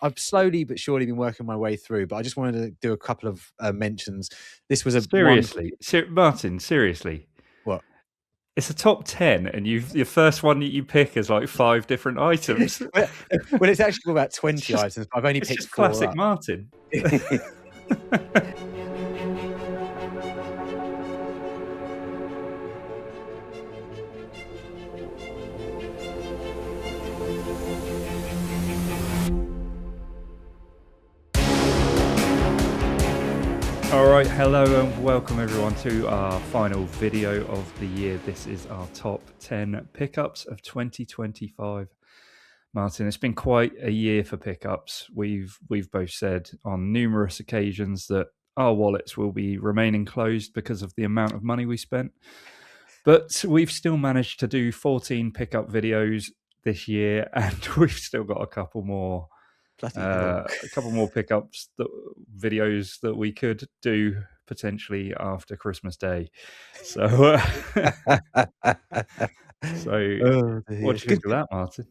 I've slowly but surely been working my way through, but I just wanted to do a couple of mentions. This was a Seriously, Martyn, seriously. What? It's a top 10, and your first one that you pick is like 5 different items. Well, it's actually about 20 items. I've only It's picked just 4 classic up. Martyn. All right, hello and welcome everyone to our final video of the year. This is our top 10 pickups of 2025. Martyn, it's been quite a year for pickups. We've both said on numerous occasions that our wallets will be remaining closed because of the amount of money we spent. But we've still managed to do 14 pickup videos this year, and we've still got a couple more pickups videos that we could do potentially after Christmas Day. So, what do you think of that, Martyn?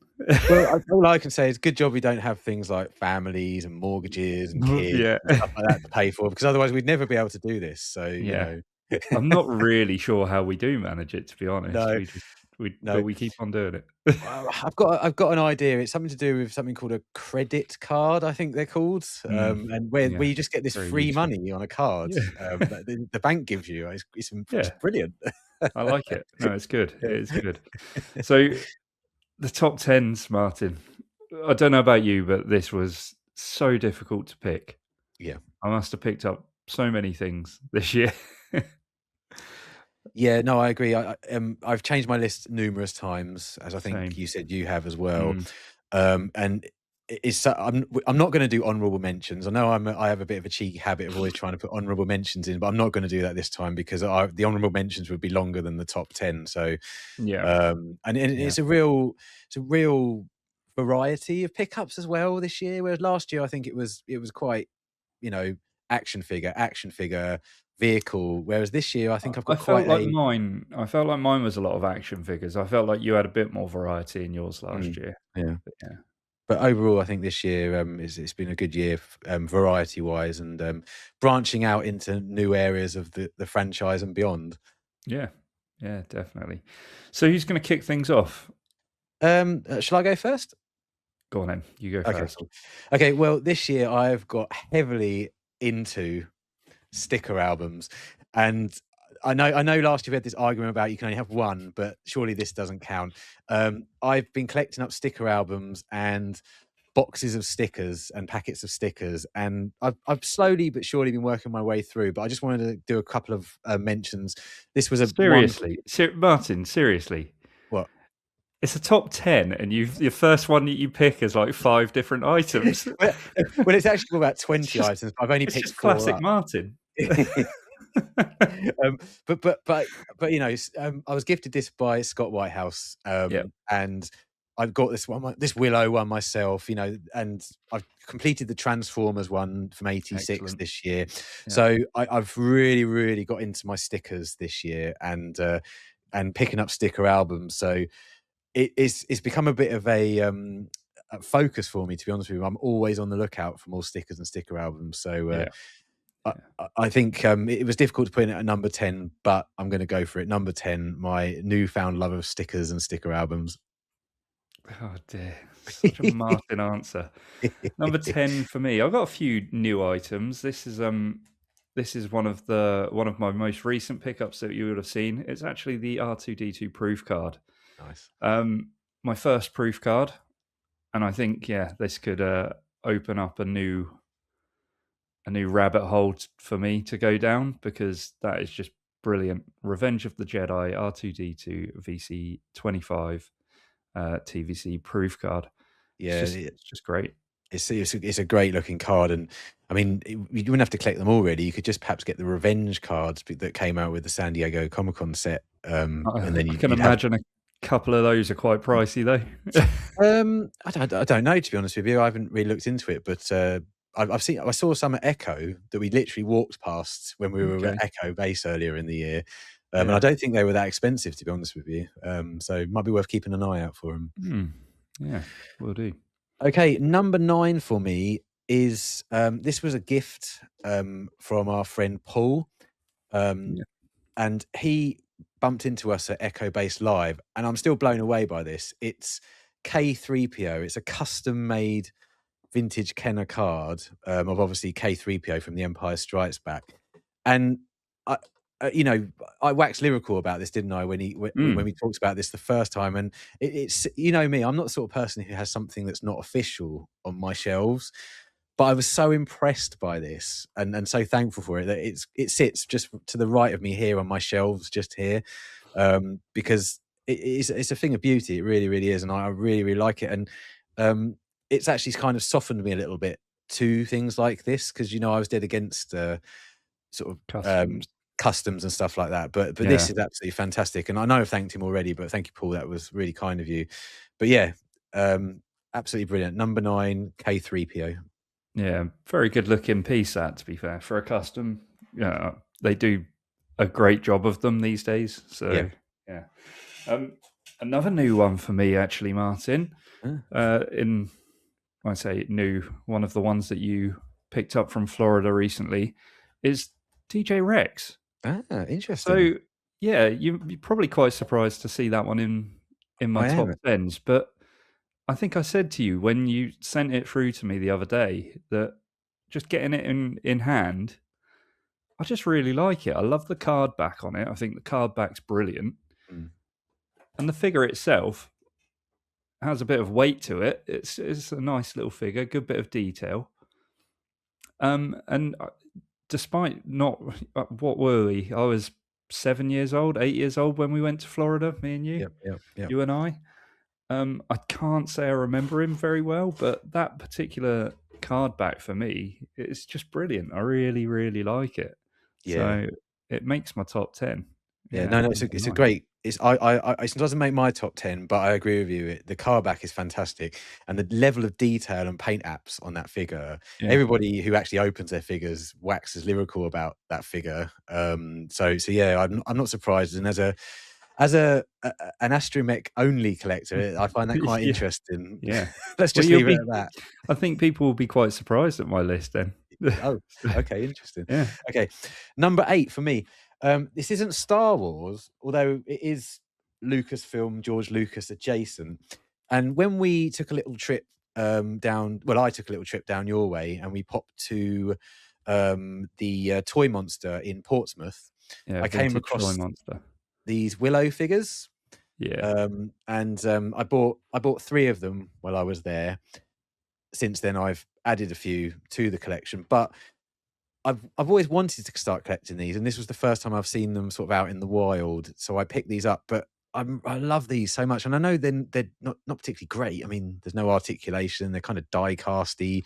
Well, all I can say is good job we don't have things like families and mortgages and kids and stuff like that to pay for, because otherwise we'd never be able to do this. So, you know. I'm not really sure how we do manage it, to be honest. No. But we keep on doing it. I've got an idea. It's something to do with something called a credit card, I think they're called, and where you just get this free money on a card that the bank gives you. It's brilliant. I like it. No, it's good. It is good. So the top 10s, Martyn. I don't know about you, but this was so difficult to pick. Yeah, I must have picked up so many things this year. Yeah, no, I agree. I've changed my list numerous times, as I think you said you have as well. And I'm not going to do honourable mentions. I know I have a bit of a cheeky habit of always trying to put honourable mentions in, but I'm not going to do that this time because the honourable mentions would be longer than the top 10. So it's a real variety of pickups as well this year. Whereas last year I think it was quite, action figure, vehicle, whereas this year I think I've got mine was a lot of action figures. I felt like you had a bit more variety in yours last year. But overall I think this year it's been a good year variety wise, and branching out into new areas of the franchise and beyond. Yeah definitely. So who's going to kick things off? Shall I go first? Go on then, you go first. Okay, well, this year I've got heavily into sticker albums, and I know last year we had this argument about you can only have one, but surely this doesn't count. I've been collecting up sticker albums and boxes of stickers and packets of stickers, and I've slowly but surely been working my way through, but I just wanted to do a couple of mentions. This was Martyn, seriously. What? It's a top 10, and your first one that you pick is like 5 different items. well, it's actually about 20 items. I've only picked 4 classic up. Martyn. But I was gifted this by Scott Whitehouse, and I've got this Willow one myself, and I've completed the Transformers one from '86 this year. So I've really got into my stickers this year, and picking up sticker albums. So it's become a bit of a focus for me, to be honest with you. I'm always on the lookout for more stickers and sticker albums. So I think it was difficult to put in at number 10, but I'm going to go for it. Number 10, my newfound love of stickers and sticker albums. Oh dear, such a Martyn answer. Number 10 for me. I've got a few new items. This is one of my most recent pickups that you would have seen. It's actually the R2D2 proof card. Nice. My first proof card, and I think this could open up a new rabbit hole for me to go down, because that is just brilliant. Revenge of the Jedi R2D2 VC25 TVC proof card. It's just great. It's a great looking card, and I mean, you wouldn't have to collect them all really. You could just perhaps get the Revenge cards that came out with the San Diego Comic-Con set, and then you can imagine a couple of those are quite pricey though. I don't know, to be honest with you. I haven't really looked into it, but I saw some at Echo that we literally walked past when we were at Echo Base earlier in the year. And I don't think they were that expensive, to be honest with you. So it might be worth keeping an eye out for them. Yeah, will do. Okay, number 9 for me is this was a gift from our friend Paul, um, Yeah. and he bumped into us at Echo Base Live, and I'm still blown away by this. It's K3PO. It's a custom-made vintage Kenner card of obviously K3PO from The Empire Strikes Back, and I, I waxed lyrical about this, didn't I? When we talked about this the first time, and it's me, I'm not the sort of person who has something that's not official on my shelves, but I was so impressed by this and so thankful for it that it sits just to the right of me here on my shelves, just here, because it's a thing of beauty. It really, really is, and I really, really like it. And it's actually kind of softened me a little bit to things like this because I was dead against sort of Customs. customs and stuff like that. But Yeah. this is absolutely fantastic, and I know I've thanked him already, but thank you, Paul. That was really kind of you. But yeah, absolutely brilliant. Number 9, K3PO. Yeah, very good looking piece, that, to be fair, for a custom. Yeah, they do a great job of them these days. Yeah. So yeah. Another new one for me, actually, Martyn. I say new, one of the ones that you picked up from Florida recently is TJ Rex. Interesting. So yeah, you're probably quite surprised to see that one in my I top am. tens, but I think I said to you when you sent it through to me the other day that just getting it in hand, I just really like it. I love the card back on it. I think the card back's brilliant. Mm. And the figure itself has a bit of weight to it. It's a nice little figure, good bit of detail. And despite not, what were we? I was 7 years old, 8 years old when we went to Florida, me and you, Yep. you and I. I can't say I remember him very well, but that particular card back for me, it's just brilliant. I really, really like it. Yeah. So it makes my top 10. Yeah, Yeah, no, it's number a 9. great. It doesn't make my top 10, but I agree with you. The car back is fantastic, and the level of detail and paint apps on that figure. Yeah. Everybody who actually opens their figures waxes lyrical about that figure. So yeah, I'm not surprised. And as an astromech only collector, I find that quite Yeah. interesting. Yeah. Let's Well, just leave it at that. I think people will be quite surprised at my list then. Oh, So, okay, interesting. yeah. Okay, number 8 for me. This isn't Star Wars, although it is Lucasfilm, George Lucas adjacent. And when we took a little trip down, well, I took a little trip down your way, and we popped to the Toy Monster in Portsmouth. Yeah, I came vintage toy across monster. these Willow figures, Yeah. and I bought 3 of them while I was there. Since then, I've added a few to the collection, but I've always wanted to start collecting these, and this was the first time I've seen them sort of out in the wild. So I picked these up, but I love these so much, and I know they're not particularly great. I mean, there's no articulation; they're kind of die casty.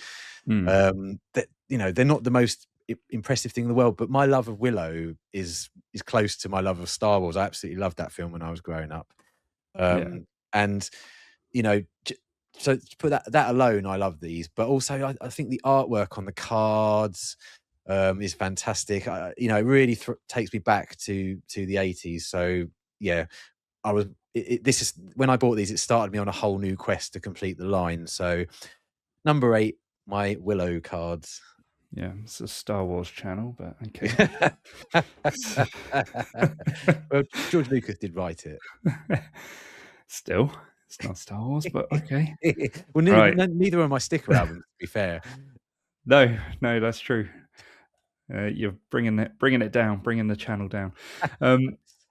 Mm. That they're not the most impressive thing in the world. But my love of Willow is close to my love of Star Wars. I absolutely loved that film when I was growing up, Yeah. and you know. So to put that alone, I love these, but also I think the artwork on the cards is fantastic. It really takes me back to the 80s. So yeah, I was. This is when I bought these. It started me on a whole new quest to complete the line. So number 8, my Willow cards. Yeah, it's a Star Wars channel, but okay. Well, George Lucas did write it. Still, it's not Star Wars, but okay. Well, Right. neither are my sticker albums, to be fair. No, that's true. You're bringing it down, bringing the channel down.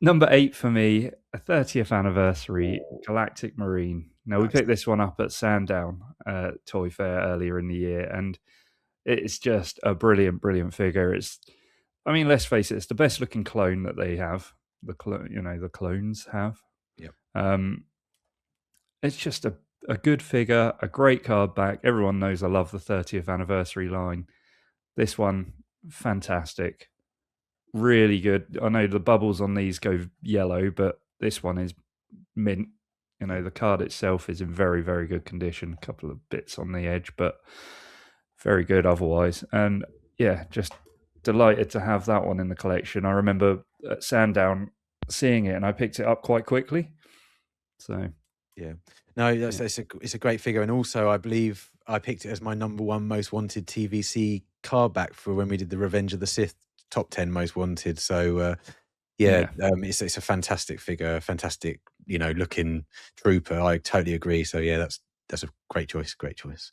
Number 8 for me, a 30th anniversary Galactic Marine. Now, we Nice. picked this one up at Sandown Toy Fair earlier in the year, and it's just a brilliant, brilliant figure. I mean, let's face it, it's the best looking clone that they have. The clones have. Yep. It's just a good figure, a great card back. Everyone knows I love the 30th anniversary line. This one, fantastic. Really good. I know the bubbles on these go yellow, but this one is mint. The card itself is in very, very good condition. A couple of bits on the edge, but very good otherwise. And yeah, just delighted to have that one in the collection. I remember at Sandown seeing it, and I picked it up quite quickly. So yeah. No, Yeah. it's a great figure, and also I believe I picked it as my number one most wanted TVC card back for when we did the Revenge of the Sith top 10 most wanted. So yeah, Yeah. it's a fantastic figure, fantastic, looking trooper. I totally agree. So yeah, that's a great choice. Great choice.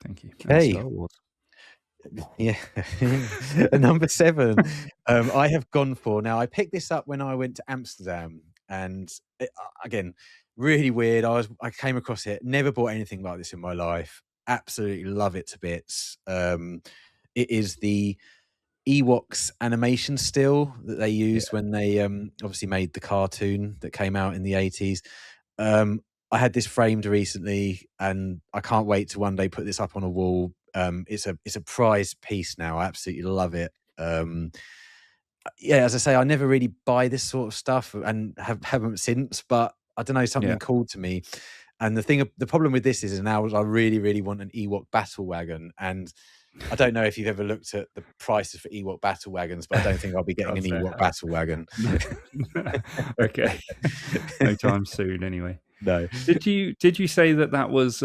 Thank you. And Okay. Star Wars. Yeah. Number 7, I have gone for now. I picked this up when I went to Amsterdam, and again, really weird. I came across it. Never bought anything like this in my life. Absolutely love it to bits. It is the Ewoks animation still that they used Yeah. when they obviously made the cartoon that came out in the 80s. Um, I had this framed recently, and I can't wait to one day put this up on a wall. It's a prized piece now. I absolutely love it. Yeah, as I say, I never really buy this sort of stuff and haven't since, but I don't know, Yeah. something called to me. And the problem with this is now I really, really want an Ewok battle wagon. And I don't know if you've ever looked at the prices for Ewok battle wagons, but I don't think I'll be getting Can't an say Ewok I have. battle wagon. Okay. No time soon anyway. No. Did you say that was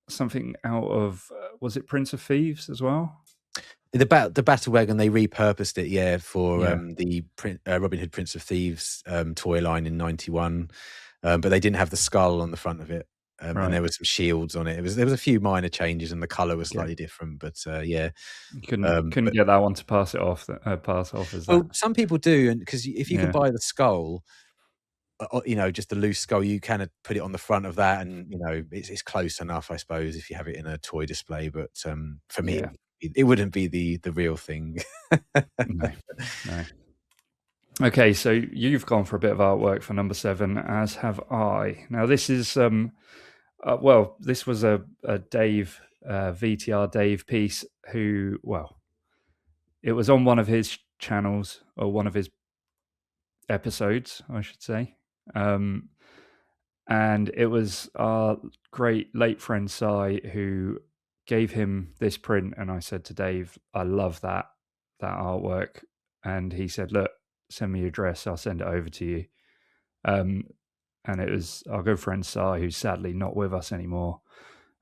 something out of was it Prince of Thieves as well? The battle wagon, they repurposed it, yeah, for Yeah. the Robin Hood Prince of Thieves toy line in '91, but they didn't have the skull on the front of it, and Right. there were some shields on it. There was a few minor changes, and the color was Okay. slightly different, but yeah. You couldn't But get that one to pass off as that. well, some people do, and because if you could Yeah. buy the skull, just the loose skull, you can put it on the front of that, and it's close enough, I suppose, if you have it in a toy display. But for me, Yeah. it wouldn't be the real thing. No. No. Okay, so you've gone for a bit of artwork for number 7, as have I. Now this is this was a Dave VTR Dave piece who, well, it was on one of his channels or one of his episodes, I should say. And it was our great late friend Si who gave him this print, and I said to Dave, I love that artwork. And he said, look, send me your address, I'll send it over to you. And it was our good friend Si, who's sadly not with us anymore.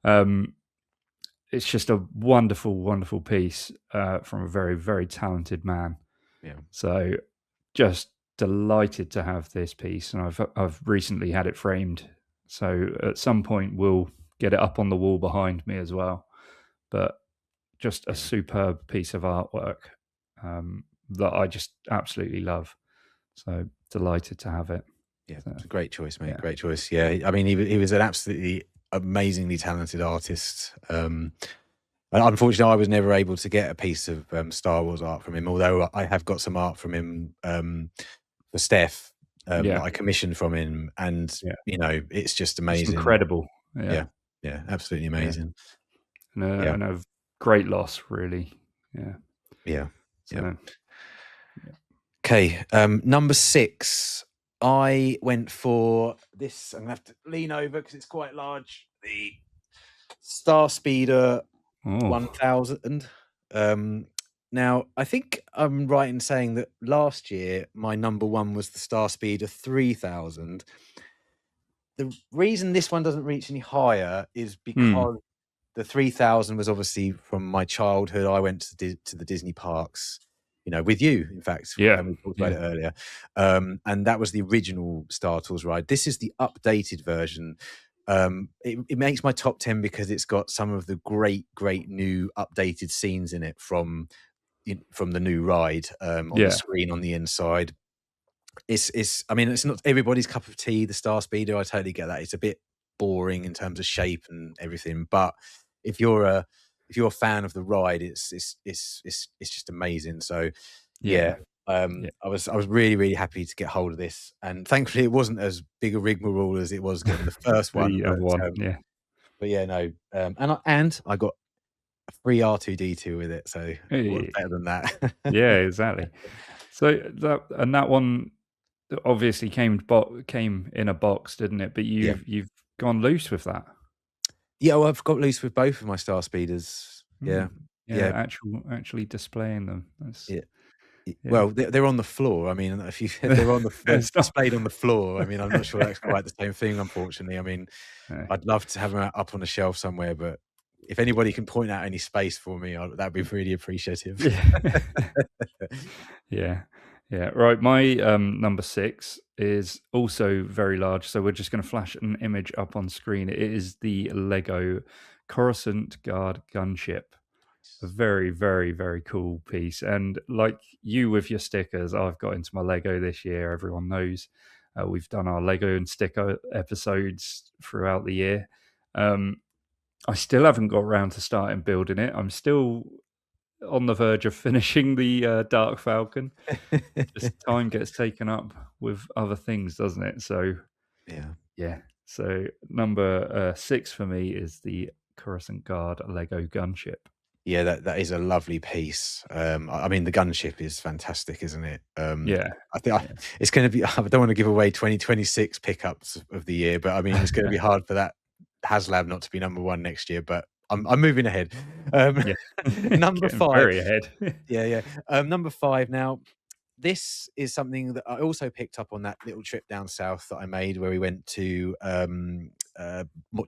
It's just a wonderful, wonderful piece from a very, very talented man. Yeah. So just delighted to have this piece, and I've recently had it framed. So at some point we'll get it up on the wall behind me as well. But just a Yeah. superb piece of artwork that I just absolutely love. So delighted to have it. Yeah, So, it's a great choice, mate. yeah. Great choice. Yeah, I mean, he was an absolutely amazingly talented artist. And unfortunately, I was never able to get a piece of Star Wars art from him. Although I have got some art from him for Steph that I commissioned from him, and Yeah. it's just It's amazing. incredible. Yeah, yeah, absolutely amazing. Yeah, And a great loss, really. Yeah. yeah, yeah. So, Okay, number 6. I went for this. I'm gonna have to lean over because it's quite large. The Star Speeder 1000. Now, I think I'm right in saying that last year my number 1 was the Star Speeder 3000. The reason this one doesn't reach any higher is because the 3000 was obviously from my childhood. I went to the Disney parks, with you, in fact, yeah. and we talked about it earlier. And that was the original Star Tours ride. This is the updated version. It makes my top 10 because it's got some of the great new updated scenes in it from the new ride on the screen on the inside. I mean, it's not everybody's cup of tea, the Star Speeder. I totally get that. It's a bit boring in terms of shape and everything, but if you're a fan of the ride, it's just amazing. So yeah, I was really, really happy to get hold of this, and thankfully it wasn't as big a rigmarole as it was getting the first one. The other one, But yeah, no, and I got a free R2D2 with it. So what's better than that? Yeah, exactly. So that one obviously came in a box, didn't it? But Yeah. you've gone loose with that. Yeah, well, I've got loose with both of my Star Speeders. Yeah, Yeah, actually displaying them. That's yeah, Yeah. Well, they're on the floor. I mean, if they're It's not. displayed on the floor, I mean, I'm not sure that's quite the same thing, unfortunately. I mean, No. I'd love to have them up on a shelf somewhere, but if anybody can point out any space for me, that'd be really appreciative. Yeah. Yeah. Yeah. Right. My number 6 is also very large. So we're just going to flash an image up on screen. It is the Lego Coruscant Guard gunship. A very, very, very cool piece. And like you with your stickers, I've got into my Lego this year. Everyone knows we've done our Lego and sticker episodes throughout the year. I still haven't got around to starting building it. I'm still on the verge of finishing the Dark Falcon. Just time gets taken up with other things, doesn't it? So Yeah. yeah. So number 6 for me is the Coruscant Guard Lego gunship. Yeah, that is a lovely piece. I mean, the gunship is fantastic, isn't it? Yeah. I think Yeah. it's going to be. I don't want to give away 2026 pickups of the year, but I mean, it's going to be hard for that HasLab not to be number one next year. But I'm moving ahead. Yeah. Number Getting 5. very ahead. Yeah, yeah. Number 5 now. This is something that I also picked up on that little trip down south that I made, where we went to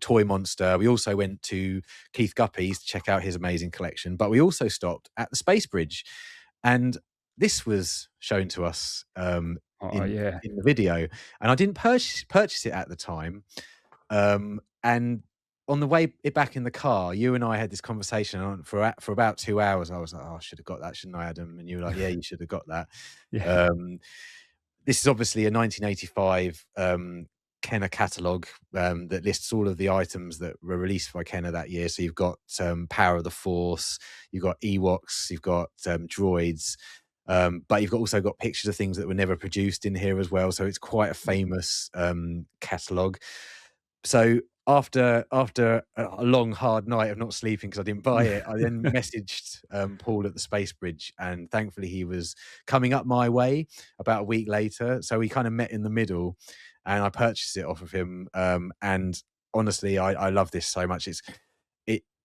Toy Monster. We also went to Keith Guppy's to check out his amazing collection, but we also stopped at the Space Bridge, and this was shown to us Oh yeah. in the video, and I didn't purchase it at the time. And on the way back in the car, you and I had this conversation for about 2 hours. I was like, "Oh, I should have got that, shouldn't I, Adam?" And you were like, "Yeah, you should have got that." Yeah. Um, this is obviously a 1985 Kenner catalogue that lists all of the items that were released by Kenner that year. So you've got Power of the Force, you've got Ewoks, you've got droids, but you've also got pictures of things that were never produced in here as well. So it's quite a famous catalogue. So after a long hard night of not sleeping because I didn't buy it, I then messaged Paul at the Space Bridge, and thankfully he was coming up my way about a week later. So we kind of met in the middle, and I purchased it off of him. And honestly, I love this so much.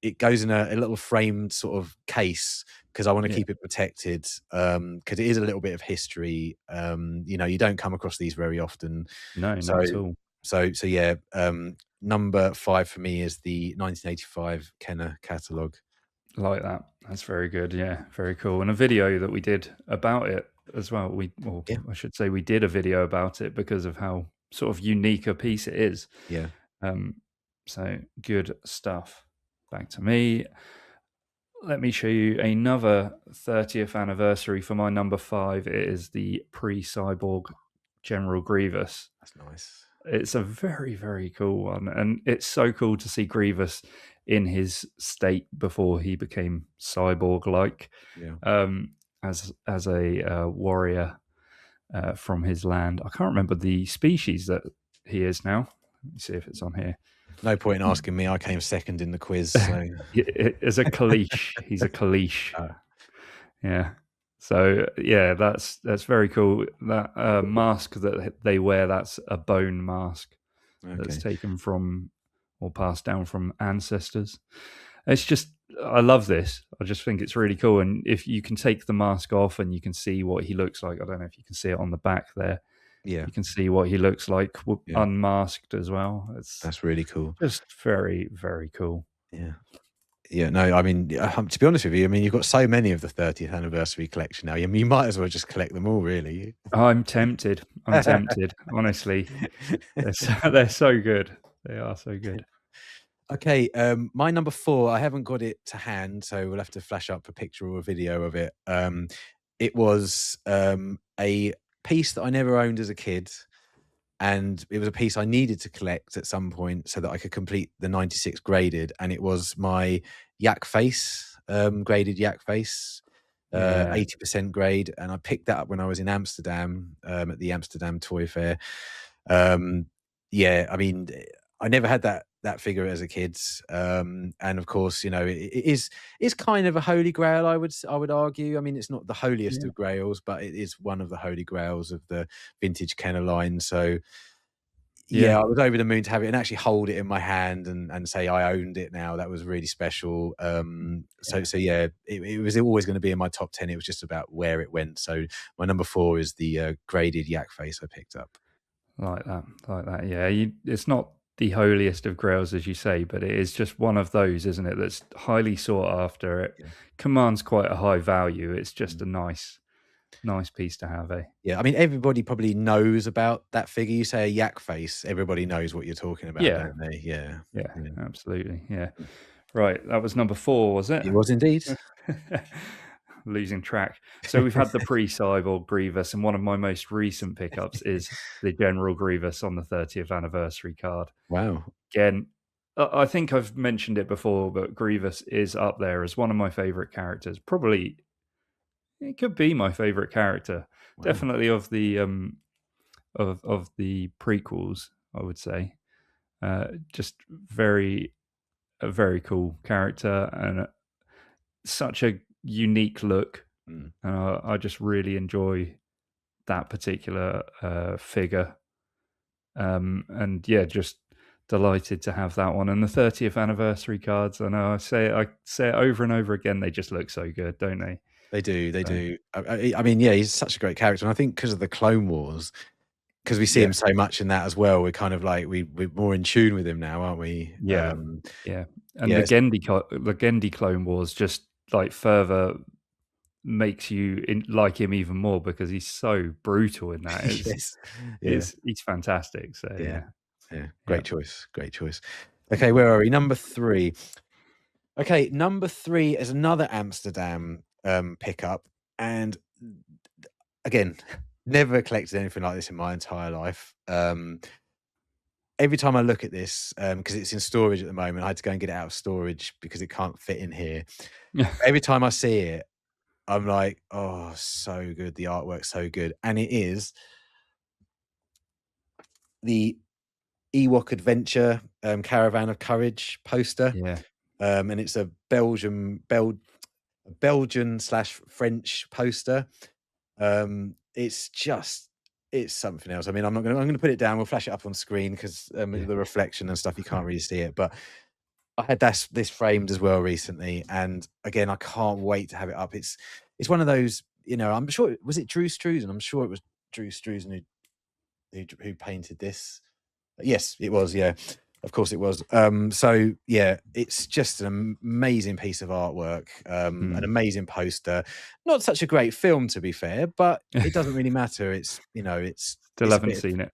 It goes in a little framed sort of case because I want to Yeah. keep it protected because it is a little bit of history. You don't come across these very often. No, So not at all. so yeah, number 5 for me is the 1985 Kenner catalogue. Like that. That's very good. Yeah, very cool. And a video that we did about it as well. Yeah, I should say we did a video about it because of how sort of unique a piece it is. yeah. So good stuff. Back to me. Let me show you another 30th anniversary for my number 5. It is the pre-cyborg General Grievous. That's nice. It's a very, very cool one. And it's so cool to see Grievous in his state before he became cyborg-like, Yeah. as a warrior from his land. I can't remember the species that he is now. Let me see if it's on here. No point in asking me. I came second in the quiz. So It's a Kaleesh. He's a Kaleesh. Yeah. So yeah, that's very cool. That mask that they wear, that's a bone mask that's taken from or passed down from ancestors. It's just, I love this. I just think it's really cool. And if you can take the mask off and you can see what he looks like, I don't know if you can see it on the back there. Yeah, You can see what he looks like unmasked as well. that's really cool. Just very, very cool. Yeah. Yeah, no, I mean, to be honest with you, I mean, you've got so many of the 30th anniversary collection now. I mean, you might as well just collect them all, really. I'm tempted. Honestly. They're so good. They are so good. Okay, my number 4, I haven't got it to hand, so we'll have to flash up a picture or a video of it. It was a piece that I never owned as a kid, and it was a piece I needed to collect at some point so that I could complete the 96 graded, and it was my yak face, graded yak face, 80% grade, and I picked that up when I was in Amsterdam at the Amsterdam Toy Fair. Yeah, I mean, I never had that figure as a kid, and of course, it is kind of a holy grail. I would argue. I mean, it's not the holiest of grails, but it is one of the holy grails of the vintage Kenner line. So Yeah. yeah, I was over the moon to have it and actually hold it in my hand and say I owned it now. That was really special. So yeah, it was always going to be in my top 10. It was just about where it went. So my number 4 is the graded yak face I picked up. Like that, like that. Yeah, it's not the holiest of grails, as you say, but it is just one of those, isn't it? That's highly sought after. It Yeah. commands quite a high value. It's just Mm. a nice piece to have, eh? Yeah, I mean, everybody probably knows about that figure. You say a yak face, everybody knows what you're talking about, Yeah, don't they? Yeah, yeah, yeah. absolutely. Yeah. Right, that was number 4, was it? It was indeed. Losing track. So we've had the pre-Cyborg Grievous, and one of my most recent pickups is the General Grievous on the 30th anniversary card. Wow. Again, I think I've mentioned it before, but Grievous is up there as one of my favorite characters. Probably, it could be my favorite character. Wow. Definitely of the of the prequels, I would say. Just a very cool character and such a unique look, Mm. and I just really enjoy that particular figure. And yeah, just delighted to have that one. And the 30th anniversary cards, I know I say it over and over again. They just look so good, don't they? They do, they So, do. I mean, yeah, he's such a great character, and I think because of the Clone Wars, because we see yeah, him so much in that as well, we're kind of like we're more in tune with him now, aren't we? yeah, yeah. And Yeah, the Gendy Clone Wars just like further makes you like him even more because he's so brutal in that. yes, yeah, He's fantastic. So yeah, yeah, yeah. yeah, Great choice, great choice. Okay, where are we? Number 3. Okay, number 3 is another Amsterdam pickup, and again, never collected anything like this in my entire life. Every time I look at this, because it's in storage at the moment, I had to go and get it out of storage because it can't fit in here. Every time I see it, I'm like, "Oh, so good. The artwork's so good." And it is the Ewok Adventure Caravan of Courage poster. yeah, And it's a Belgian slash French poster. It's just it's something else. I mean, I'm gonna put it down. We'll flash it up on screen because yeah. the reflection and stuff, you can't really see it. But I had this framed as well recently, and again, I can't wait to have it up. It's one of those, I'm sure was it Drew Struzan? I'm sure it was Drew Struzan who painted this. Yes, it was. Yeah, of course it was. So yeah, it's just an amazing piece of artwork, an Mm. amazing poster. Not such a great film, to be fair, but it doesn't really matter. Still It's a haven't bit of seen it.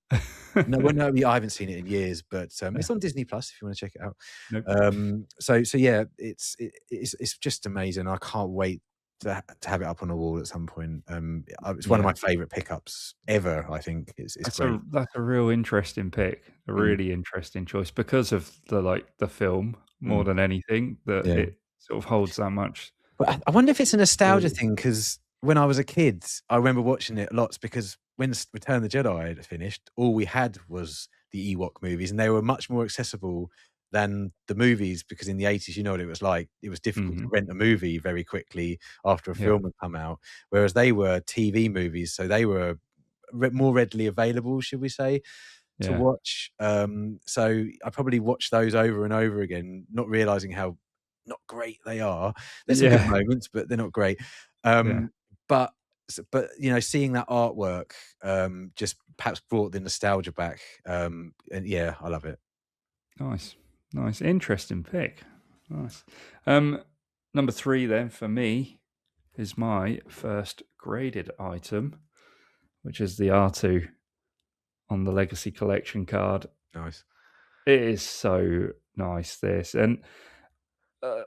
no, well, no, I haven't seen it in years, but Yeah. it's on Disney Plus if you want to check it out. Nope. So yeah, it's just amazing. I can't wait to have it up on a wall at some point. It's one of Yeah. my favorite pickups ever. I think it's great. That's a real interesting pick, a Mm, really interesting choice because of the film more mm, than anything, that yeah. it sort of holds that much But I wonder if it's a nostalgia value. thing because when I was a kid, I remember watching it lots because when Return of the Jedi had finished, all we had was the Ewok movies, and they were much more accessible than the movies because in the 80s, you know what it was like. It was difficult to Mhm. rent a movie very quickly after a Yeah, film had come out, whereas they were TV movies, so they were more readily available, should we say, to yeah, watch. So I probably watched those over and over again, not realizing how not great they are. There's some good yeah, moments, but they're not great. yeah. But seeing that artwork just perhaps brought the nostalgia back. And yeah, I love it. Nice, nice, interesting pick. Nice. Um, Number 3 then for me is my first graded item, which is the R2 on the Legacy Collection card. Nice. It is so nice, this. And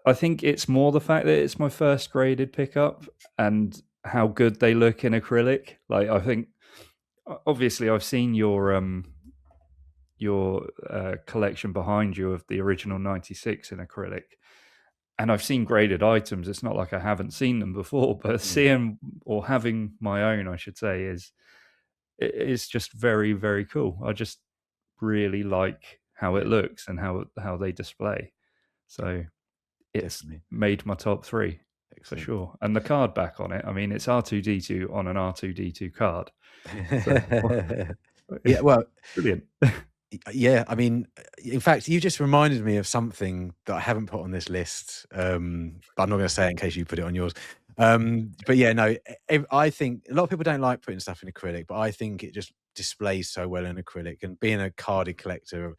I think it's more the fact that it's my first graded pickup and how good they look in acrylic. Like, I think, obviously, I've seen your collection behind you of the original 96 in acrylic, and I've seen graded items. It's not like I haven't seen them before, but Mm, seeing or having my own, I should say, is just very, very cool. I just really like how it yeah, looks and how they display. yeah, So it's definitely. made my top 3 for Excellent. sure. And the card back on it, I mean, it's R2D2 on an R2D2 card. So Yeah, well, brilliant. Yeah, I mean, in fact, you just reminded me of something that I haven't put on this list, but I'm not gonna say it in case you put it on yours. But yeah, no, I think a lot of people don't like putting stuff in acrylic, but I think it just displays so well in acrylic, and being a carded collector,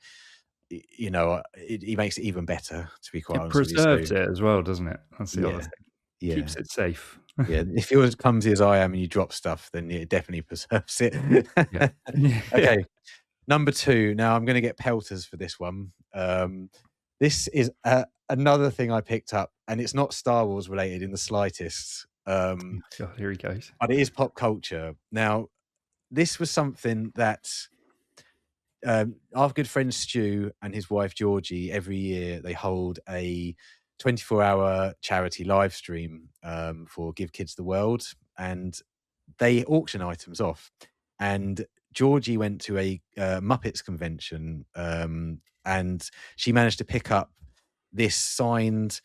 you know, it makes it even better, to be quite It honest with you. So preserves it as well, doesn't it? That's the other yeah, thing. Keeps yeah, it safe. yeah. If you're as clumsy as I am and you drop stuff, then it definitely preserves it. Yeah. Yeah. Okay, number 2. Now I'm gonna get pelters for this one. This is another thing I picked up, and it's not Star Wars related in the slightest, God, here he goes. but it is pop culture. Now, this was something that our good friend Stu and his wife Georgie, every year they hold a 24-hour charity live stream for Give Kids the World, and they auction items off. And Georgie went to a Muppets convention, and she managed to pick up this signed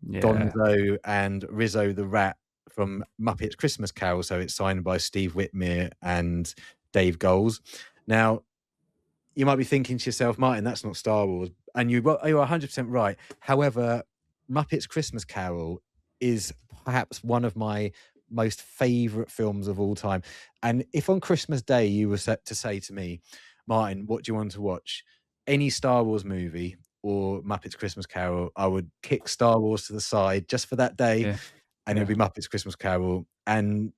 Yeah. Gonzo and Rizzo the Rat from Muppets Christmas Carol. So it's signed by Steve Whitmire and Dave Goles. Now, you might be thinking to yourself, Martin, that's not Star Wars. And you're 100% right. However, Muppets Christmas Carol is perhaps one of my most favorite films of all time. And if on Christmas Day you were set to say to me, Martin, what do you want to watch? Any Star Wars movie or Muppets Christmas Carol, I would kick Star Wars to the side just for that day, Yeah. and it Yeah. would be Muppets Christmas Carol. And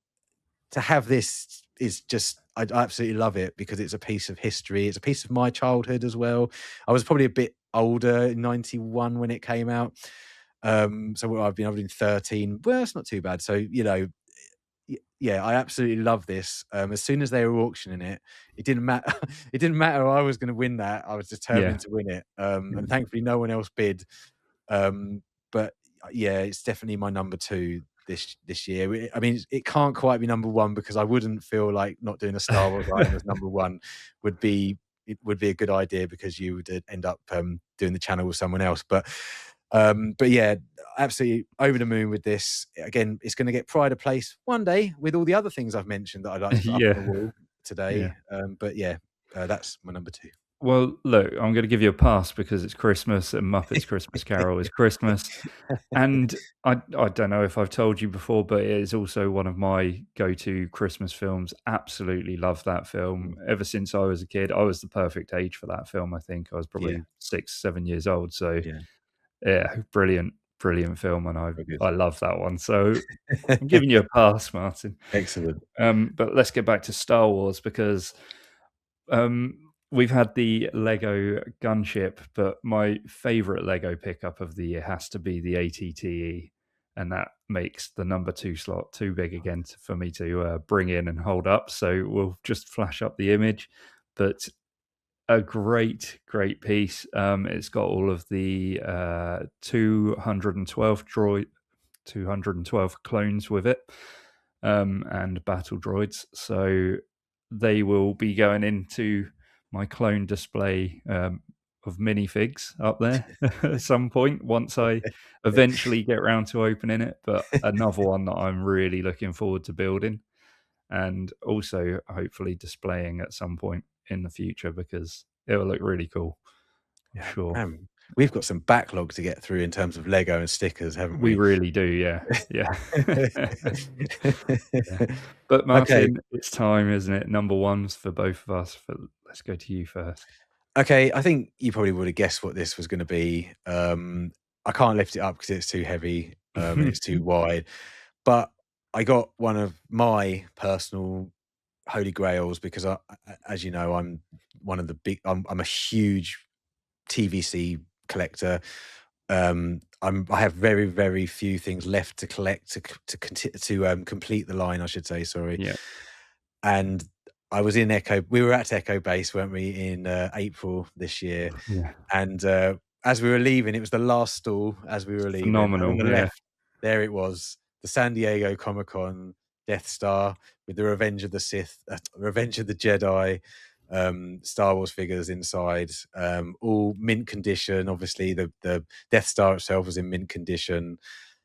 to have this is just I absolutely love it because it's a piece of history. It's a piece of my childhood as well. I was probably a bit older in 91 when it came out. So what I've been 13. Well, it's not too bad. So, you know, yeah, I absolutely love this. As soon as they were auctioning it, it didn't matter. It didn't matter I was going to win that. I was Yeah. determined to win it. And thankfully, no one else bid. But yeah, it's definitely my number 2 this year. I mean, it can't quite be number 1 because I wouldn't feel like not doing a Star Wars item as number 1 would be would be a good idea because you would end up doing the channel with someone else. But yeah, absolutely over the moon with this. Again, it's going to get pride of place one day with all the other things I've mentioned that I'd like to put up on the Yeah. wall Yeah. today. But yeah, that's my number 2. Well, look, I'm going to give you a pass because it's Christmas and Muppets Christmas Carol is Christmas. And I don't know if I've told you before, but it is also one of my go-to Christmas films. Absolutely love that film. Ever since I was a kid, I was the perfect age for that film. I think I was Yeah, probably 6, 7 years old. So yeah, yeah, brilliant, brilliant film, and very I love that one. So I'm good. giving you a pass, Martin. Excellent. But let's get back to Star Wars because we've had the Lego gunship, but my favorite Lego pickup of the year has to be the ATTE, and that makes the number 2 slot too big again for me to bring in and hold up. So we'll just flash up the image, but a great, great piece. It's got all of the 212 clones with it, and battle droids. So they will be going into my clone display of minifigs up there at some point once I eventually get around to opening it. But another one that I'm really looking forward to building and also hopefully displaying at some point in the future because it will look really cool, I'm Yeah, sure. man, we've got some backlog to get through in terms of Lego and stickers, haven't We we? really do, yeah. Yeah. Yeah. But Okay, Martin, it's time, isn't it? Number ones for both of us. Let's go to you first. okay, I think you probably would have guessed what this was gonna be. I can't lift it up because it's too heavy, and it's too wide, but I got one of my personal holy grails because as you know, I'm one of the big I'm a huge TVC collector. I have very, very few things left to collect to complete the line, I should say, sorry. Yeah. And I was in Echo. We were at Echo Base, weren't we, in April this year? Yeah. And as we were leaving, it was the last stall as we were leaving, and on Phenomenal, the yeah. left, there it was, the San Diego Comic Con Death Star with the Revenge of the Sith, Revenge of the Jedi, Star Wars figures inside, all mint condition. Obviously, the Death Star itself was in mint condition.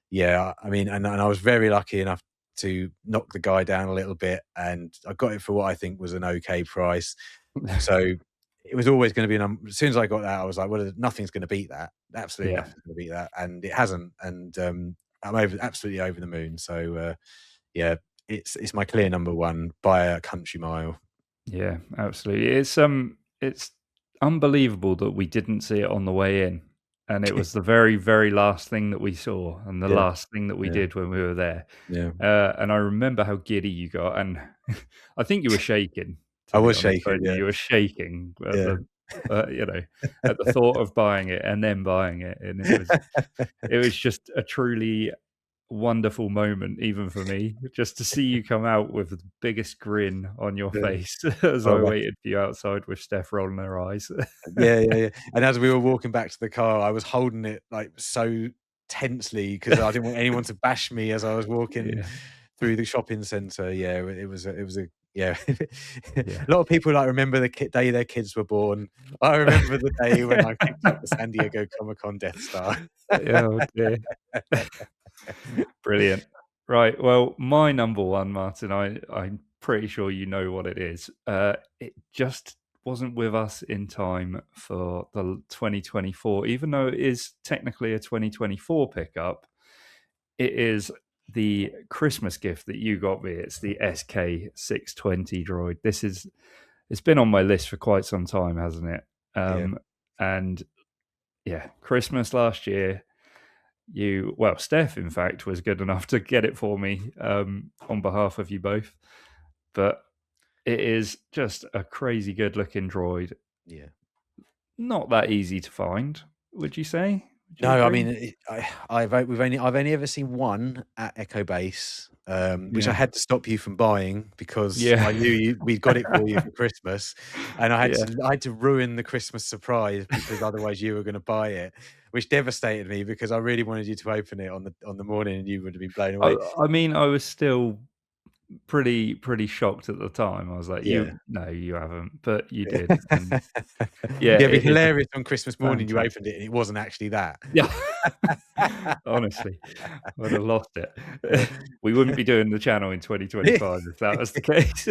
Yeah, I mean, and I was very lucky enough to knock the guy down a little bit, and I got it for what I think was an okay price. So it was always going to be as soon as I got that, I was like, well, nothing's going to beat that. Absolutely Yeah. nothing's going to beat that, and it hasn't. And I'm absolutely over the moon. So yeah, it's my clear number one by a country mile. Yeah, absolutely. It's unbelievable that we didn't see it on the way in, and it was the very, very last thing that we saw, and the Yeah, last thing that we yeah, did when we were there. yeah. And I remember how giddy you got, and I think you were shaking. I To be was honest, shaking. weren't you? Yeah, You were shaking at yeah. the, at the thought of buying it and then buying it, and it was just a truly wonderful moment, even for me, just to see you come out with the biggest grin on your Yeah. face as Oh, I waited for you outside with Steph rolling her eyes. yeah, yeah, yeah. And as we were walking back to the car, I was holding it like so tensely because I didn't want anyone to bash me as I was walking Yeah, through the shopping centre. Yeah, it was a yeah. A yeah. lot of people like remember the day their kids were born. I remember the day when I picked up the San Diego Comic Con Death Star. Oh dear. Brilliant. Right, well, my number one, Martin, I'm pretty sure you know what it is. It just wasn't with us in time for the 2024, even though it is technically a 2024 pickup. It is the Christmas gift that you got me. It's the SK620 droid. It's been on my list for quite some time, hasn't it? Yeah, And yeah, Christmas last year, Steph, in fact, was good enough to get it for me on behalf of you both. But it is just a crazy good looking droid. yeah. Not that easy to find, would you say? Would you No, I agree? mean, I've only ever seen one at Echo Base, which I Yeah. had to stop you from buying because Yeah. I knew we'd got it for you for Christmas, and Yeah. I had to ruin the Christmas surprise because otherwise you were going to buy it, which devastated me because I really wanted you to open it on the morning and you would have been blown I, away. I mean, I was still pretty shocked at the time. I was like, Yeah. no, you haven't, but you did. And yeah, Yeah, it'd be it is a hilarious on Christmas morning you fantastic. opened it and it wasn't actually that. Yeah. Honestly, I'd have lost it. Yeah. We wouldn't be doing the channel in 2025 if that was the case.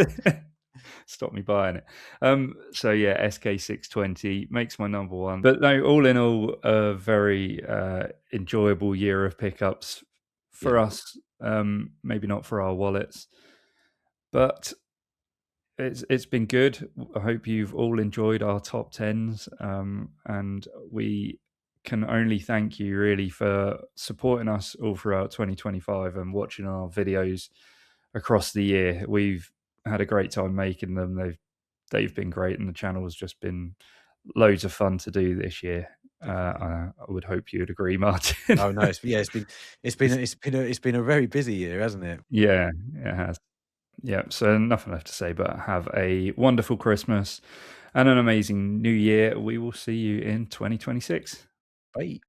Stop me buying it. So yeah, SK620 makes my number one. But no, all in all, a very enjoyable year of pickups for Yeah, us. Maybe not for our wallets, but it's been good. I hope you've all enjoyed our top tens, and we can only thank you really for supporting us all throughout 2025 and watching our videos across the year. We've had a great time making them. They've been great, and the channel has just been loads of fun to do this year. definitely. I would hope you'd agree, Martin. Oh, no, It's it's been a very busy year, hasn't it? yeah, it has. Yeah, so nothing left to say, but have a wonderful Christmas and an amazing new year. We will see you in 2026. Bye.